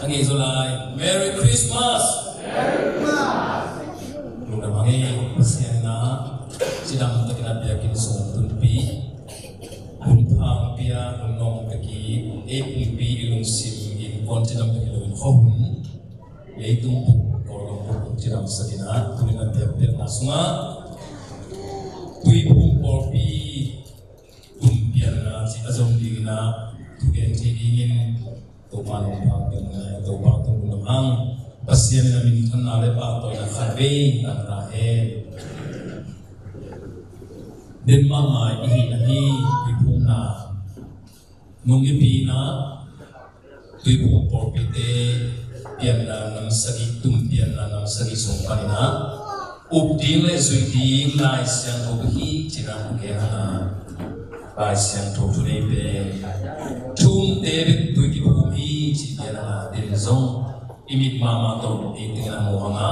Hangi Zulai, Merry Christmas! Merry Christmas! Luna mangi, pasiyan na, sidang takinat yakin song tunpi, Unpang pia unong taki, epilpi ilong sim in kontinam ilong hon, leitung bu, kolong bu, sidang sakina, tulingan tiap-tiap nasunga, tui pung porpi, tumpian na, si azong digina, tugen tigingin, tupan umpang pina, tupan tungunamang, pasiyan na mintan na lepa, toy na karve, na rahe. Den mama ihi pipuna nung ipina tuipung porpite pian na ng sagi tumpian na ng sagi sumpanina upding le zuiding lai siyang obihi tirang kena lai siyang totunay pe tum debit tuipumi tipian na dinzong imit mama to itingan mo nga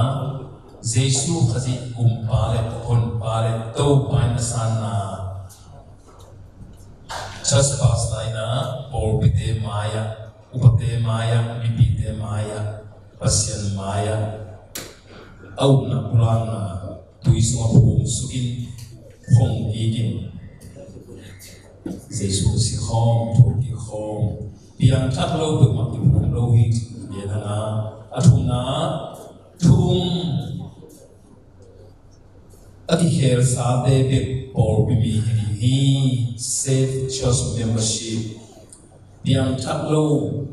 Jesu kasi kumpalet konpalet to pain sana trespass na porpite maya upate maya bibite maya pasyan maya au na pulang na tuiso apung sukin hong igin Jesu si hong toki hong biang taklo bermakna lohi biar na atuna tum Ati kher sa David Paul bimi hi safe church membership biang taklo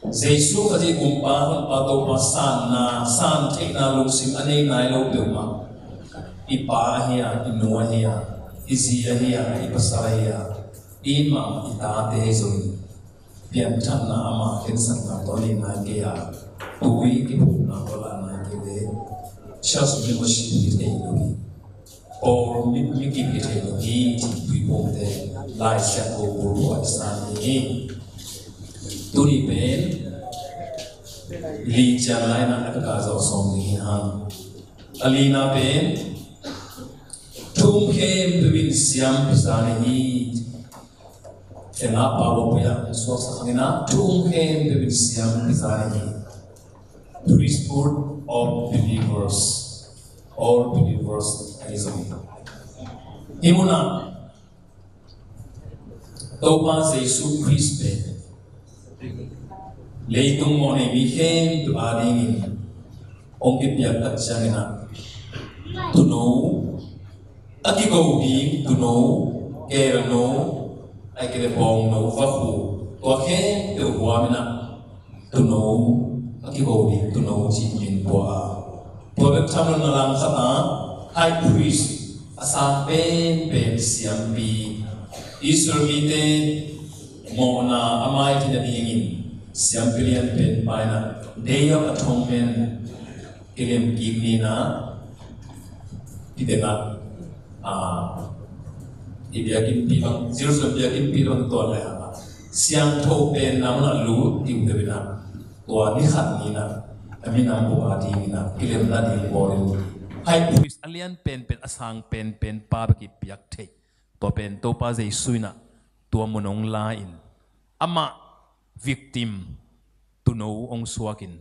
Jesu kaji umpa hon pato pasan na san tekna lungsim anei nai lo belma ipa hiya inua hiya izia hiya ipasara hiya ima ita te zoi biang takna ama kensan na toli na geya tui ipu na tola na gede church membership ite iloi or miki pite logi people de lai sako buru asani turi ben li jalai na ka zo song ni han alina ben tum kem bibin siam pisani hi ena pawo ya so sa ngina tum kem bibin siam pisani hi priesthood of believers all believers Himuna Topa Jesu Christe Leitung mone bihem tu adingin Ongkip yang katsangina To know Aki gaudim to know Kera no Ay kere bong no vahu Tuake te uwamina To know Aki gaudim to know Jipin boa Tuabek tamlan nalang kata High priest asam pen siampi isurmite mona amai tina dingin siampilian pen paina day of atonement kilem gignina idena ibiakin pilang Jerusalem biakin pilang to leha siang tho pen namna lu timdebina to ni khatnina amina buati nina kilem na di borin Hai priest alian pen asang pen pa baki piak te to pen to pa Jesu na to monong lain ama victim to know ong suakin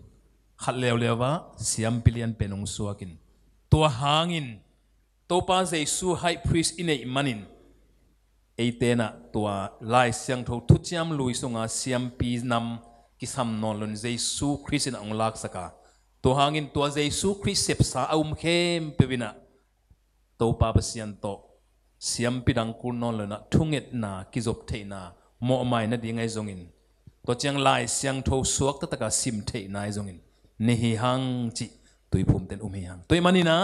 khatlew lewa siam pilian pen ong suakin to hangin to pa Jesu high priest inei manin eitena to lai siang tho thuchiam luisonga siam pi nam kisam non lon Jesu Christ ong lak saka to hangin to Jesu Christ sepsa kem pevina to papasian to siam pidang kurnon lena thunget na kizop theina mo mai na dingai zongin to chang lai siang tho suak ta taka sim theina zongin nehi hang chi tuipum ten hi hang toi manina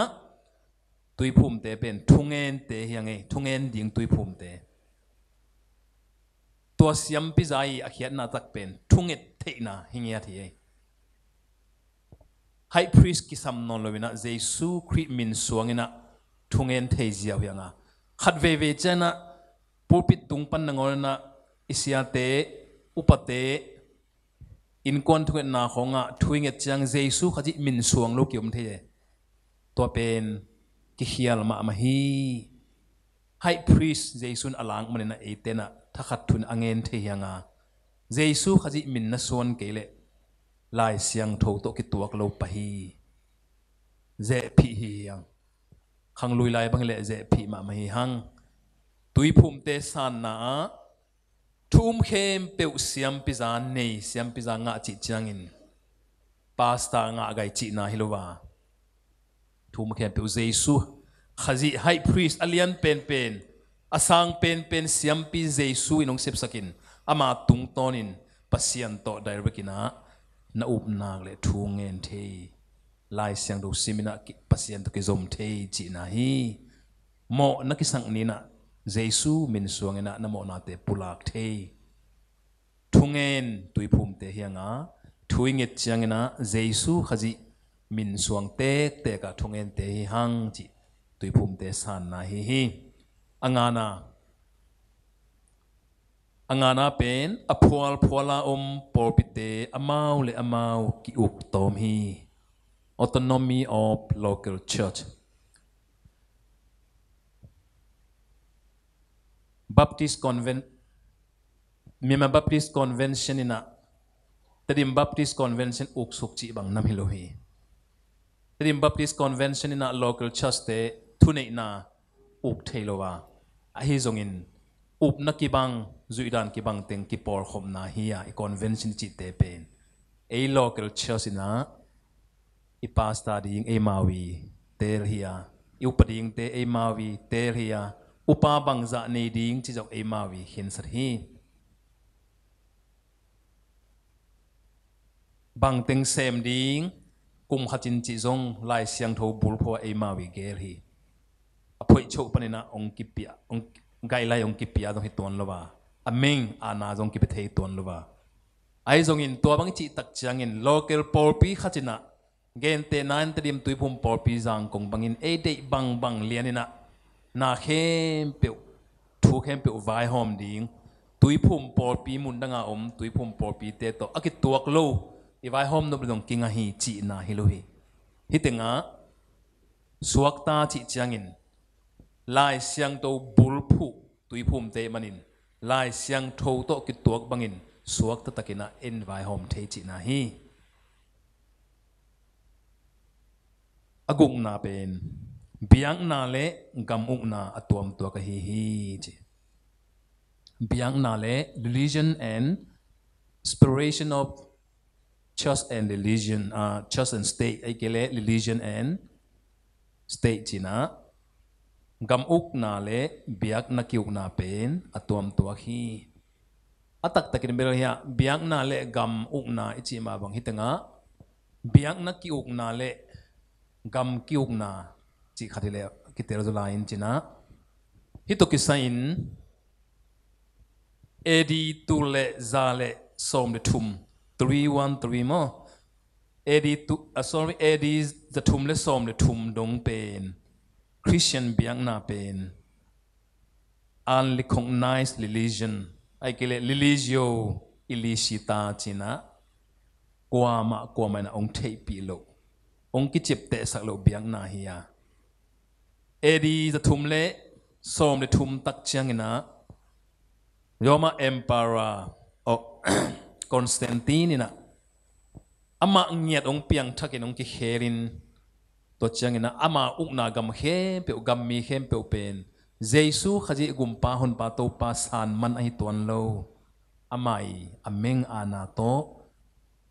tuipum te pen thungen te hiange thungen ding tuipum te to siam pi zai akhiat na tak pen thunget theina hingya thie High priest kisam non lovina Jesu Christ min suangina thungen theizia huyanga khatve chana pulpit tungpan nangona isiate upate in kon thunget na khonga thuinget chang Jesu khaji min suang lo kiom the to pen ki hial ma hi high priest Jesun alang manena etena thakhat thun angen the hianga Jesu khaji min na son kele lai siang thâu to ki tuak lo pa hi ze phi hi yang khang lui lai bang le ze phi ma hi hang tui phum te san na thum khem pe siam pi zan nei siam pi za nga chi changin pasta nga gai chi na hilowa thum khem pe jesu khazi high priest alian pen asang pen siam pi jesu inong sep sakin ama tung tonin pasian to directina na up nag le thungen the lai siang do simina pasian to ki zom the chi na hi mo na ki sang ni na jesu min suangena na mo na te pulak the thungen tui phum te hianga thuinget chiangena jesu khaji min suang te ka thungen te hi hang chi tui phum te san na hi angana pen aphual phuala porpite amau le amau ki uk tom hi autonomy of local church Baptist convent Myanmar Baptist convention ina Tedim Baptist convention uk suk chi bang nam hilohi Tedim Baptist convention ina local church te thunei na uk theilowa ahi zongin up na ki bang zuidan ki bang teng ki por khom na hiya I convention chi te pen a local church ina I pastor ding a mawi tel hiya I upading te a mawi tel hiya upa bang za nei ding chi jok a mawi hin sar hi bang teng sem ding kum khatin chi zong lai siang tho bul pho a mawi gel hi aphoi chho panina ong ki pia ong gai lai ong ki pia dong hi ton lowa ameng ana jong ki pethei ton lowa ai jong in to bang chi tak chiang in local porpi khachina gen te nan tedim tui phum porpi jang kong bangin e dei bang lianina na khem pe thu khem pe vai hom ding tui phum porpi mun danga tui phum porpi te to akit tuak lo I vai hom no bdong kinga hi chi na hilohi hitenga suakta chi chiangin lai siang to bulphu tui phum te manin lai siang tho to ki tuak bangin suak ta takina en vai hom thei chi na hi agung na pen biang na le gam uk na atuam to ka hi chi biang na le religion and separation of church and religion church and state ai kele religion and state china gam uk na le biak na kiuk na pen atuam to hi atak takin bel hiya biak na le gam uk na ichi ma bang hitanga biak na kiuk na le gam kiuk na chi khatile kitel zo lain china hito kisain edi tu le za le som de thum 313 mo edi tu edi the thum le som le thum dong pen Christian biang na pen unrecognized religion ai kele religio illicita china kwa ma na ong thei pi lo ong ki chep te sak lo biang na hiya edi the thum le som le thum tak chiang ina Roma emperor o Constantine ina ama ngiat ong piang thakin ong ki kherin to chiang ina ama ukna gam khem pe gam mi khem pe pen jesu khaji gumpa hon pa to pa san man ai ton lo amai ameng ana to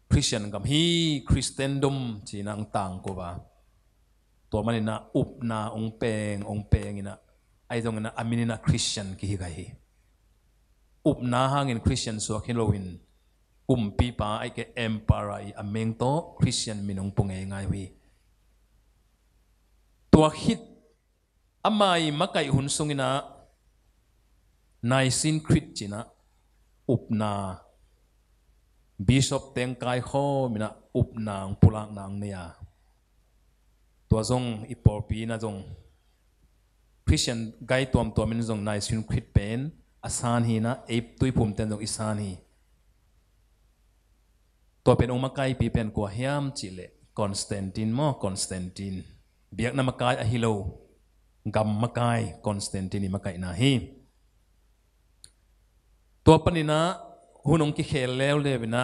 Christian gam hi Christendom chinang tang ko ba to manina upna ong peng ina ai dong ina aminina Christian ki hi gai upna hangin Christian so Halloween pi pa ai ke emperor ai ameng to Christian minong punge ngai wi tua hit amai makai hun sungina naisin crit china upna bishop teng kai kho mina upna pulak nang nia tua zong iporpi na zong Christian gai tuam min zong naisin crit pen asan hi na ep tui pum ten zong isan hi tua pen ong makai pi pen ko hiam chile Constantine biak na makai ahilo gam makai Constantine makai na hi tua panina hunong ki khel lew le bina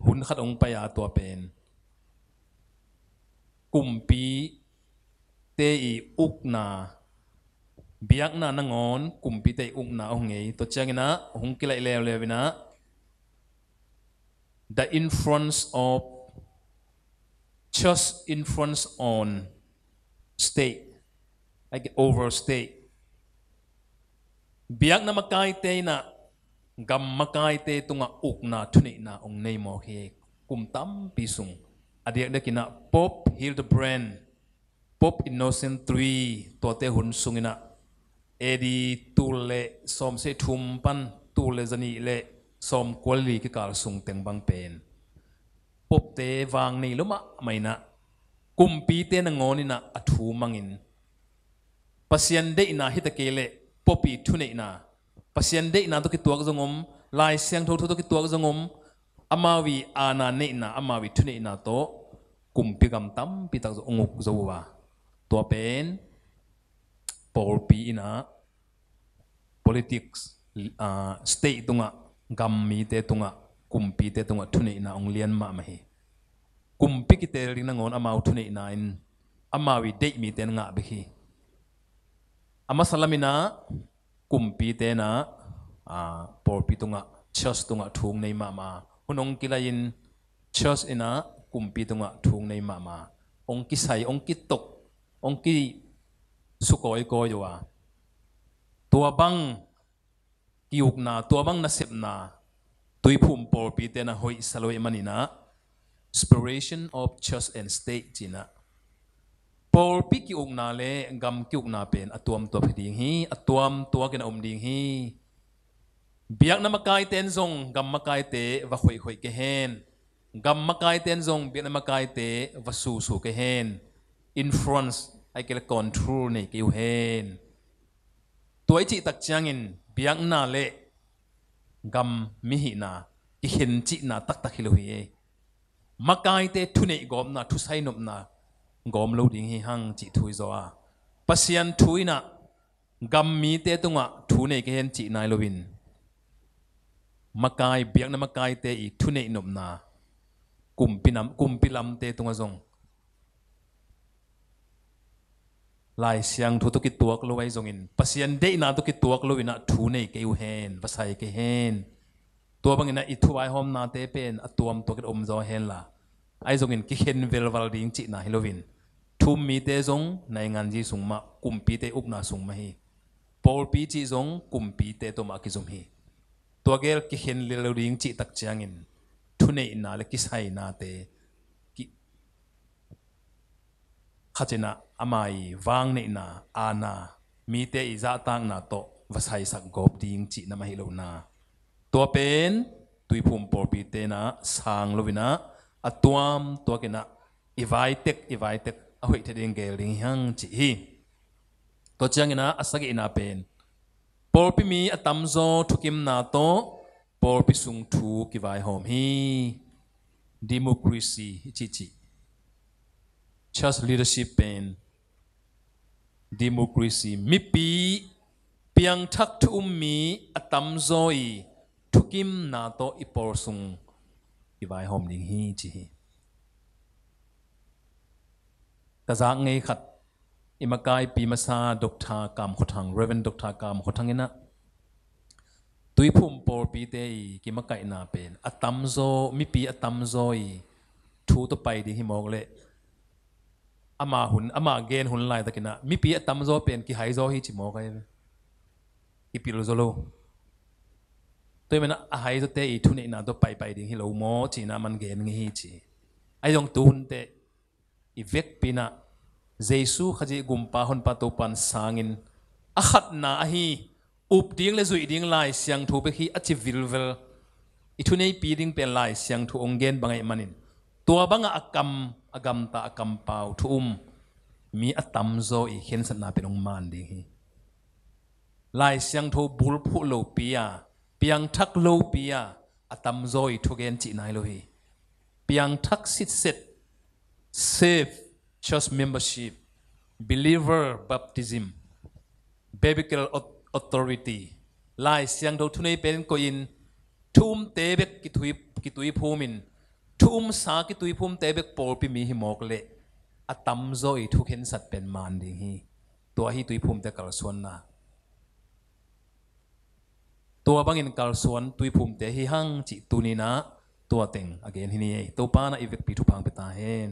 hun khat ong pa ya tua pen kumpi te I ukna biak na nangon kumpi te ukna ong ngei to changina hung kilai lewina the influence of just influence on state like over state biak na makai te na gam makai te tunga ukna thuni na ong nei mo he kum tam pisung adiak de kina pop Hildebrand pop innocent 3 to te hun sungina edi tule som se thum pan tule zani le som kwali ki kal sung teng bang pen pop te wang nei luma maina kumpi te na ngoni na athu mangin pasien de ina hitakele popi thune ina pasien de ina to ki tuak zongom lai siang tho to ki tuak zongom amawi ana ne ina amawi thune ina to kumpi gam tam pi tak zo onguk zo wa to pen por pi ina politics state tunga gam mi te tunga kumpi te tunga thune ina ong lian ma ma hi kumpi ki te ring na ngon amau thune ina in amawi de mi te nga bi hi ama salamina kumpi te na por pi tunga church tunga thung nei ma ma hunong kilain church ina kumpi tunga thung nei ma ma ong ki sai ong ki tok ong ki sukoi ko yowa tua bang kiuk na tua bang na sep na tui phum por pi te na hoi saloi manina inspiration of church and state china por pi kiuk na le gam kiuk na pen atuam to phiding hi atuam tua ken om ding hi biak na makai ten zong gam makai te va khoi khoi ke hen gam makai ten zong biak na makai te va su su ke hen influence ai ke control nei ke hen tuai chi tak changin biak na le gam mi hi na ki hen chi na tak tak hi lo hi makai te thu nei gom na thu sai nop na gom lo ding hi hang chi thui zo a pasian thui na gam mi te tunga thu nei ke hen chi nai lovin makai biak na makai te I thu nei nop na kumpi lam te tunga zong lai siang thu to ki tuak lo wai zong in pasian de na to ki tuak lo ina thu nei ke u hen vasai ke hen to bang ina I thu ai hom na te pen atuam to ke om zo hen la ai zong in ki hen vel wal ding chi na hilovin thum mi te zong nai ngan ji sung ma kumpi te up na sung ma hi por pi chi zong kumpi te to ma ki zum hi to gel ki hen le ding chi tak chiang in thu nei na le ki sai na te ki khachena amai wang nei na ana mi te I za tang na to vasai sak gop ding chi na ma hi lo na to pen tui phum por pi te na sang lovina atuam to ke na ivai tek a hoi the ding gel ding hang chi hi to chang ina asagi ina pen por pi mi atam zo thukim na to por pi sung thu ki vai hom hi democracy chi chi church leadership pen democracy mi pi piang thak thu mi atam zo I thukim na to I por sung ki vai hom ding hi chi hi ka za ngei khat imakai pi masa dokta kam khothang reverend dokta kam khothang ina tui phum por pi te ki makai na pen atam zo mi pi atam zo I thu to pai ding hi mok le ama gen hun lai takina mi pi atam zo pen ki hai zo hi chi mo kai ki pil zo lo tôi mình hai zo te I thu nei na to pai ding hi lo mo chi na man gen ngi hi chi ai dong tu hun te I vek pina Jesu khaji gumpa hon pa to pan sangin akhat na hi up ding le zui ding lai siang thu be hi achi vilvel I thu nei pi ding pen lai siang thu ongen bangai manin tua banga agam ta akam pau thu mi atam zo I khen san na pe ong man ding hi lai siang thu bul phu lo pia piang thak lo pia atam zo I thu gen chi nai lo hi piang thak sit set save church membership believer baptism biblical authority lai siang do thunei pen ko in thum te bek ki thui phumin ทุ่มสากิตุยพุ่มเตเบกปอลปิมีหิมอกเละอตัมโซอีทุกเห็นสัตเป็นมันดิฮีตัวฮีตุยพุ่มเตกัลส่วนนะตัวบางอินกัลส่วนตุยพุ่มเตฮีหังจิตุนีนะตัวเต็งอเกนที่นี่ตัวป้านะอีเวกปีทุพังไปตาเห็น